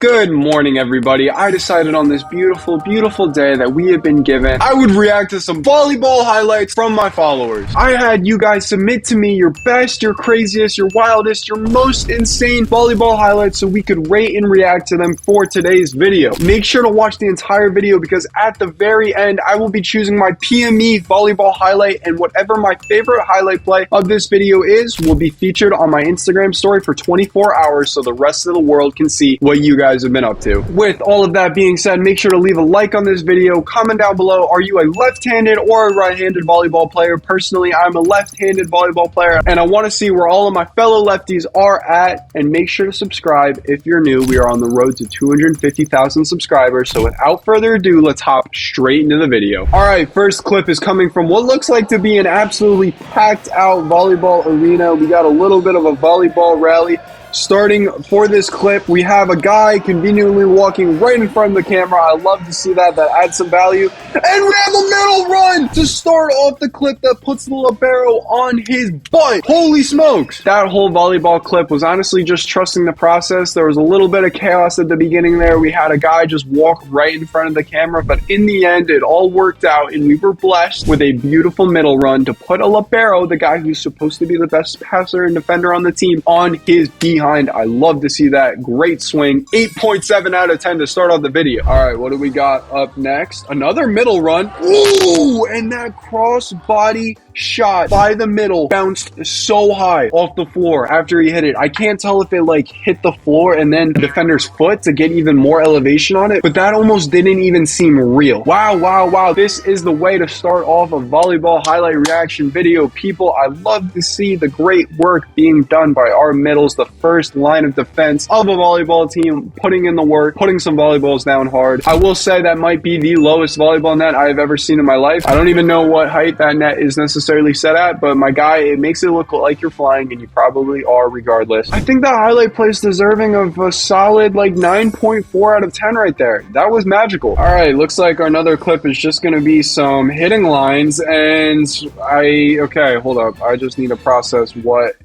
Good morning, everybody. I decided on this beautiful, beautiful day that we have been given, I would react to some volleyball highlights from my followers. I had you guys submit to me your best, your craziest, your wildest, your most insane volleyball highlights so we could rate and react to them for today's video. Make sure to watch the entire video because at the very end, I will be choosing my PMEvolleyball highlight, and whatever my favorite highlight play of this video is will be featured on my Instagram story for 24 hours so the rest of the world can see what you guys have been up to. With all of that being said, make sure to leave a like on this video, comment down below, are you a left-handed or a right-handed volleyball player? Personally, I'm a left-handed volleyball player, and I want to see where all of my fellow lefties are at, and make sure to subscribe if you're new. We are on the road to 250,000 subscribers, so without further ado, let's hop straight into the video. Alright, first clip is coming from what looks like to be an absolutely packed out volleyball arena. We got a little bit of a volleyball rally. Starting for this clip, we have a guy conveniently walking right in front of the camera. I love to see that. That adds some value. And we have a middle run to start off the clip that puts the libero on his butt. Holy smokes. That whole volleyball clip was honestly just trusting the process. There was a little bit of chaos at the beginning there. We had a guy just walk right in front of the camera, but in the end, it all worked out, and we were blessed with a beautiful middle run to put a libero, the guy who's supposed to be the best passer and defender on the team, on his behind. I love to see that. Great swing. 8.7 out of 10 to start off the video. All right, what do we got up next? Another middle run. Ooh, and that cross body shot by the middle bounced so high off the floor after he hit it. I can't tell if it like hit the floor and then the defender's foot to get even more elevation on it, but that almost didn't even seem real. Wow, wow, wow. This is the way to start off a volleyball highlight reaction video, people. I love to see the great work being done by our middles, the first line of defense of a volleyball team, putting in the work, putting some volleyballs down hard. I will say that might be the lowest volleyball net I have ever seen in my life. I don't even know what height that net is necessarily set at, but my guy, it makes it look like you're flying, and you probably are regardless. I think that highlight play is deserving of a solid like 9.4 out of 10 right there. That was magical. All right, looks like another clip is just going to be some hitting lines, and okay, hold up. I just need to process what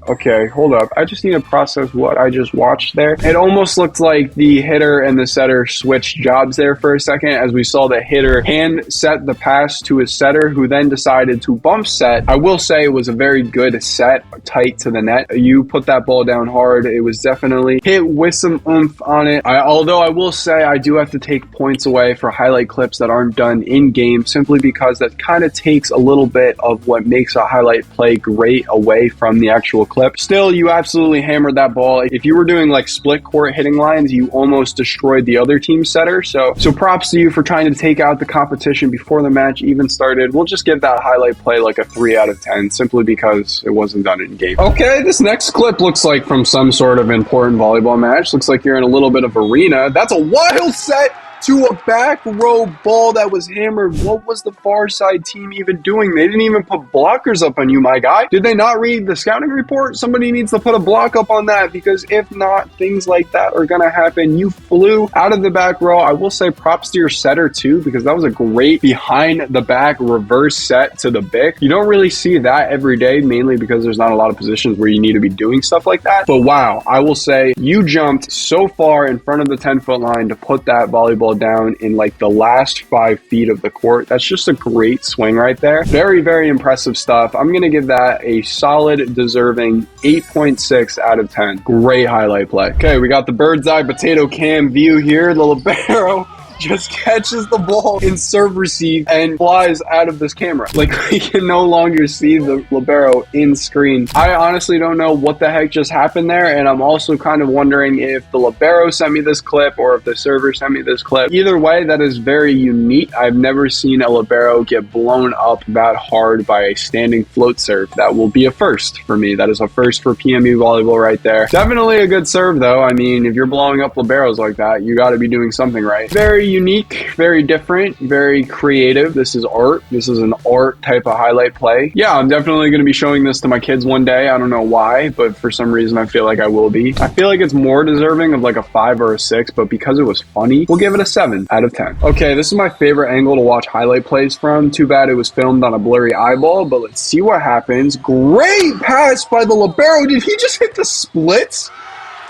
okay, hold up. I just need to process what I just watched there. It almost looked like the hitter and the setter switched jobs there for a second, as we saw the hitter hand set the pass to his setter, who then decided to bump set. I will say it was a very good set, tight to the net. You put that ball down hard. It was definitely hit with some oomph on it. Although I will say I do have to take points away for highlight clips that aren't done in game, simply because that kind of takes a little bit of what makes a highlight play great away from the actual clip. Still, you absolutely hammered that ball. If you were doing like split court hitting lines, you almost destroyed the other team's setter. So props to you for trying to take out the competition before the match even started. We'll just give that highlight play like a 3 out of 10, simply because it wasn't done in game. Okay, this next clip looks like from some sort of important volleyball match. Looks like you're in a little bit of arena. That's a wild set to a back row ball that was hammered. What was the far side team even doing? They didn't even put blockers up on you, my guy. Did they not read the scouting report? Somebody needs to put a block up on that, because if not, things like that are gonna happen. You flew out of the back row. I will say props to your setter too, because that was a great behind the back reverse set to the bick. You don't really see that every day, mainly because there's not a lot of positions where you need to be doing stuff like that. But wow, I will say you jumped so far in front of the 10-foot line to put that volleyball down in like the last 5 feet of the court. That's just a great swing right there. Very, very impressive stuff. I'm going to give that a solid, deserving 8.6 out of 10. Great highlight play. Okay, we got the bird's eye potato cam view here. The libero just catches the ball in serve receive and flies out of this camera. Like, we can no longer see the libero in screen. I honestly don't know what the heck just happened there, and I'm also kind of wondering if the libero sent me this clip or if the server sent me this clip. Either way, that is very unique. I've never seen a libero get blown up that hard by a standing float serve. That will be a first for me. That is a first for PMEvolleyball right there. Definitely a good serve though. I mean, if you're blowing up liberos like that, you got to be doing something right. Very unique, very different, very creative. This is art. This is an art type of highlight play. Yeah, I'm definitely going to be showing this to my kids one day. I don't know why, but for some reason I feel like I will be. I feel like it's more deserving of like a 5 or a 6, but because it was funny, we'll give it a 7 out of 10. Okay, this is my favorite angle to watch highlight plays from. Too bad it was filmed on a blurry eyeball, but let's see what happens. Great pass by the libero. Did he just hit the splits?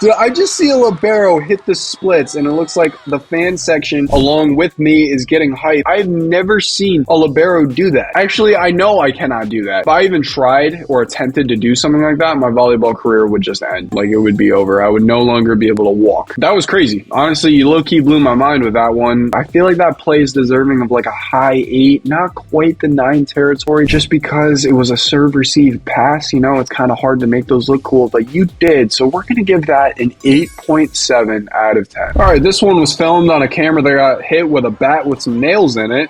Dude, I just see a libero hit the splits, and it looks like the fan section, along with me, is getting hyped. I've never seen a libero do that. Actually, I know I cannot do that. If I even tried or attempted to do something like that, my volleyball career would just end. Like, it would be over. I would no longer be able to walk. That was crazy. Honestly, you low-key blew my mind with that one. I feel like that play is deserving of like a high 8, not quite the 9 territory, just because it was a serve-receive pass. You know, it's kind of hard to make those look cool, but you did. So we're going to give that an 8.7 out of 10. All right, this one was filmed on a camera that got hit with a bat with some nails in it.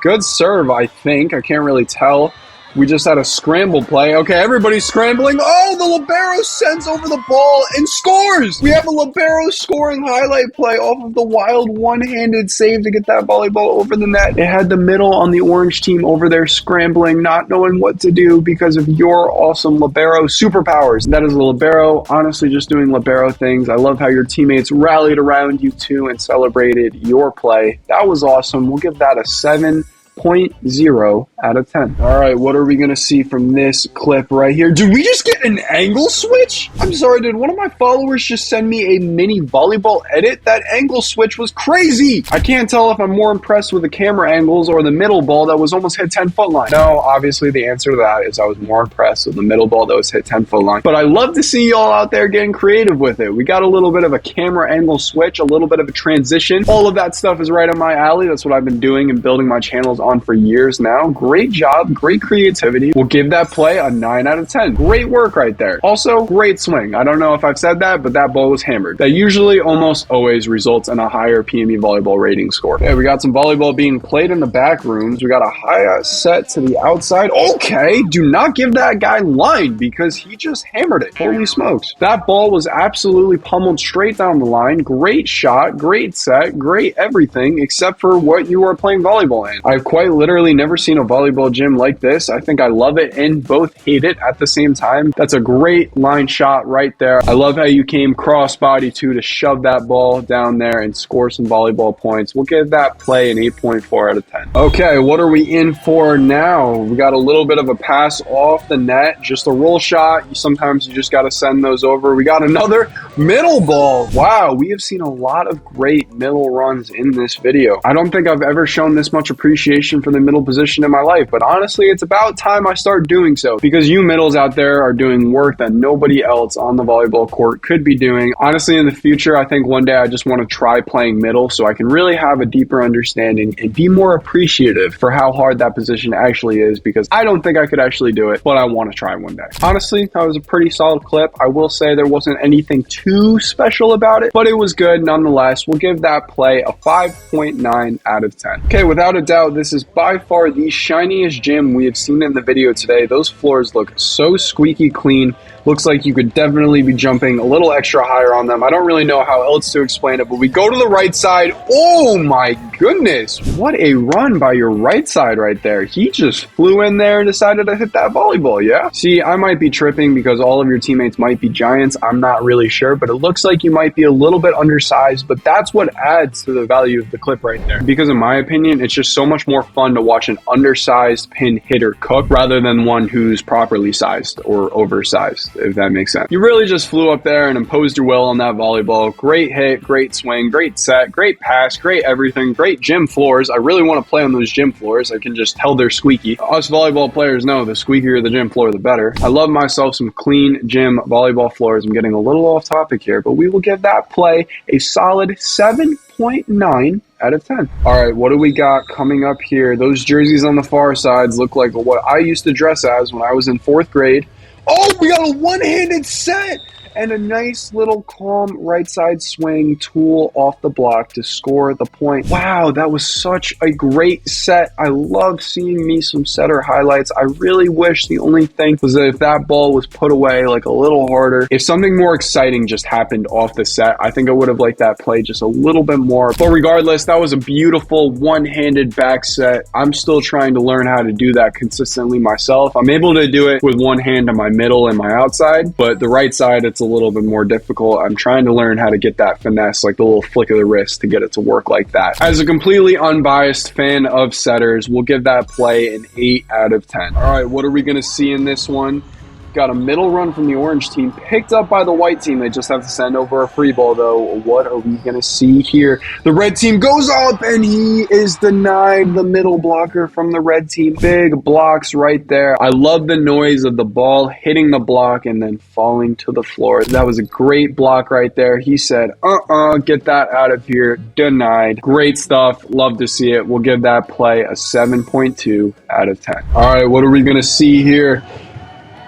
Good serve, I think. I can't really tell. We just had a scramble play. Okay, everybody's scrambling. Oh, the libero sends over the ball and scores! We have a libero scoring highlight play off of the wild one-handed save to get that volleyball over the net. It had the middle on the orange team over there scrambling, not knowing what to do because of your awesome libero superpowers. That is a libero, honestly just doing libero things. I love how your teammates rallied around you too and celebrated your play. That was awesome. We'll give that a 7.0 out of 10. All right, what are we going to see from this clip right here? Did we just get an angle switch? I'm sorry, did one of my followers just send me a mini volleyball edit? That angle switch was crazy. I can't tell if I'm more impressed with the camera angles or the middle ball that was almost hit 10-foot line. No, obviously the answer to that is I was more impressed with the middle ball that was hit 10-foot line. But I love to see y'all out there getting creative with it. We got a little bit of a camera angle switch, a little bit of a transition. All of that stuff is right up my alley. That's what I've been doing and building my channels on for years now. Great job, great creativity. We'll give that play a 9 out of 10. Great work right there. Also, great swing. I don't know if I've said that, but that ball was hammered. That usually almost always results in a higher PMEvolleyball rating score. Okay, we got some volleyball being played in the back rooms. We got a high set to the outside. Okay, do not give that guy line because he just hammered it. Holy smokes. That ball was absolutely pummeled straight down the line. Great shot, great set, great everything except for what you are playing volleyball in. I've quite literally never seen a volleyball gym like this. I think I love it and both hate it at the same time. That's a great line shot right there. I love how you came crossbody to shove that ball down there and score some volleyball points. We'll give that play an 8.4 out of 10. Okay, what are we in for now? We got a little bit of a pass off the net, just a roll shot. Sometimes you just got to send those over. We got another middle ball. Wow, we have seen a lot of great middle runs in this video. I don't think I've ever shown this much appreciation for the middle position in my life, but honestly, it's about time I start doing so because you middles out there are doing work that nobody else on the volleyball court could be doing. Honestly, in the future, I think one day I just want to try playing middle so I can really have a deeper understanding and be more appreciative for how hard that position actually is because I don't think I could actually do it, but I want to try one day. Honestly, that was a pretty solid clip. I will say there wasn't anything too special about it, but it was good nonetheless. We'll give that play a 5.9 out of 10. Okay, without a doubt, this is by far the shiniest gym we have seen in the video today. Those floors look so squeaky clean. Looks like you could definitely be jumping a little extra higher on them. I don't really know how else to explain it, but we go to the right side. Oh my goodness. What a run by your right side right there. He just flew in there and decided to hit that volleyball, yeah? See, I might be tripping because all of your teammates might be giants. I'm not really sure, but it looks like you might be a little bit undersized, but that's what adds to the value of the clip right there. Because in my opinion, it's just so much more fun to watch an undersized pin hitter cook rather than one who's properly sized or oversized, if that makes sense. You really just flew up there and imposed your will on that volleyball. Great hit, great swing, great set, great pass, great everything, great gym floors. I really want to play on those gym floors. I can just tell they're squeaky. Us volleyball players know the squeakier the gym floor, the better. I love myself some clean gym volleyball floors. I'm getting a little off topic here, but we will give that play a solid 7.9 out of 10. All right, what do we got coming up here? Those jerseys on the far sides look like what I used to dress as when I was in 4th grade. Oh, we got a one-handed set and a nice little calm right side swing tool off the block to score the point. Wow, that was such a great set. I love seeing me some setter highlights. I really wish the only thing was that if that ball was put away like a little harder, if something more exciting just happened off the set, I think I would have liked that play just a little bit more. But regardless, that was a beautiful one-handed back set. I'm still trying to learn how to do that consistently myself. I'm able to do it with one hand on my middle and my outside, but the right side, it's a little bit more difficult. I'm trying to learn how to get that finesse, like the little flick of the wrist to get it to work like that. As a completely unbiased fan of setters, we'll give that play an 8 out of 10. All right, what are we going to see in this one? Got a middle run from the orange team, picked up by the white team. They just have to send over a free ball, though. What are we going to see here? The red team goes up, and he is denied. The middle blocker from the red team. Big blocks right there. I love the noise of the ball hitting the block and then falling to the floor. That was a great block right there. He said, get that out of here. Denied. Great stuff. Love to see it. We'll give that play a 7.2 out of 10. All right, what are we going to see here?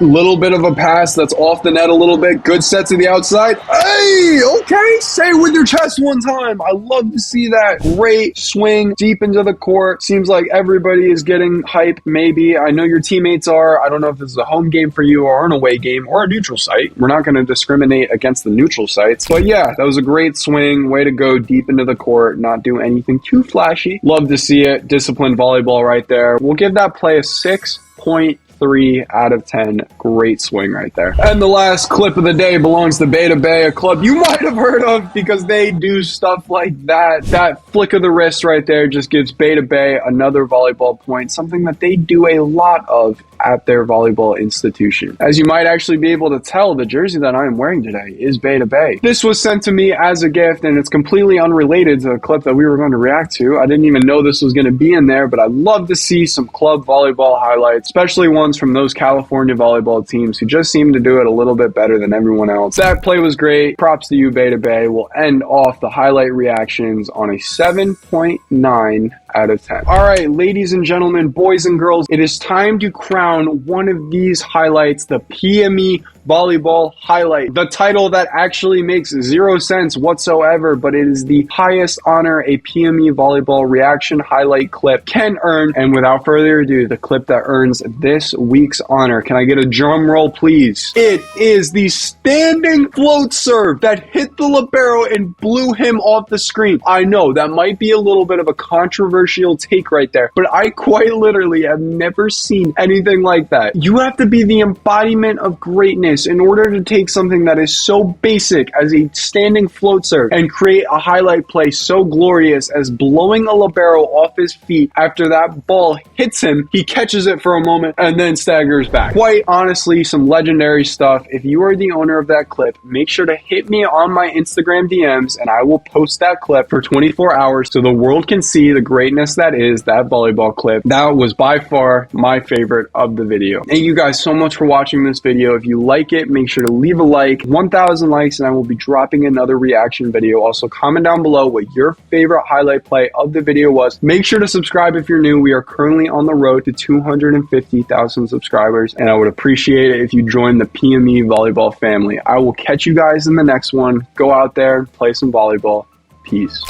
Little bit of a pass that's off the net a little bit. Good set to the outside. Hey, okay. Say it with your chest one time. I love to see that. Great swing deep into the court. Seems like everybody is getting hype, maybe. I know your teammates are. I don't know if this is a home game for you or an away game or a neutral site. We're not going to discriminate against the neutral sites. But yeah, that was a great swing. Way to go deep into the court. Not do anything too flashy. Love to see it. Disciplined volleyball right there. We'll give that play a 6.3 out of 10. Great swing right there. And the last clip of the day belongs to Beta Bay, a club you might have heard of because they do stuff like that. That flick of the wrist right there just gives Beta Bay another volleyball point, something that they do a lot of at their volleyball institution. As you might actually be able to tell, the jersey that I am wearing today is Beta Bay. This was sent to me as a gift, and it's completely unrelated to the clip that we were going to react to. I didn't even know this was going to be in there, but I'd love to see some club volleyball highlights, especially ones from those California volleyball teams who just seem to do it a little bit better than everyone else. That play was great. Props to you, Beta Bay. We'll end off the highlight reactions on a 7.9 out of 10. All right, ladies and gentlemen, boys and girls, it is time to crown one of these highlights the PMEvolleyball Highlight. The title that actually makes zero sense whatsoever, but it is the highest honor a PMEvolleyball reaction highlight clip can earn. And without further ado, the clip that earns this week's honor. Can I get a drum roll, please? It is the standing float serve that hit the libero and blew him off the screen. I know that might be a little bit of a controversial take right there, but I quite literally have never seen anything like that. You have to be the embodiment of greatness in order to take something that is so basic as a standing float serve and create a highlight play so glorious as blowing a libero off his feet. After that ball hits him, he catches it for a moment and then staggers back. Quite honestly, some legendary stuff. If you are the owner of that clip, make sure to hit me on my Instagram DMs and I will post that clip for 24 hours so the world can see the greatness that is that volleyball clip. That was by far my favorite of the video. Thank you guys so much for watching this video. If you like it, make sure to leave a like. 1,000 likes and I will be dropping another reaction video. Also, comment down below what your favorite highlight play of the video was. Make sure to subscribe if you're new. We are currently on the road to 250,000 subscribers, and I would appreciate it if you join the PMEvolleyball family. I will catch you guys in the next one. Go out there, play some volleyball. Peace.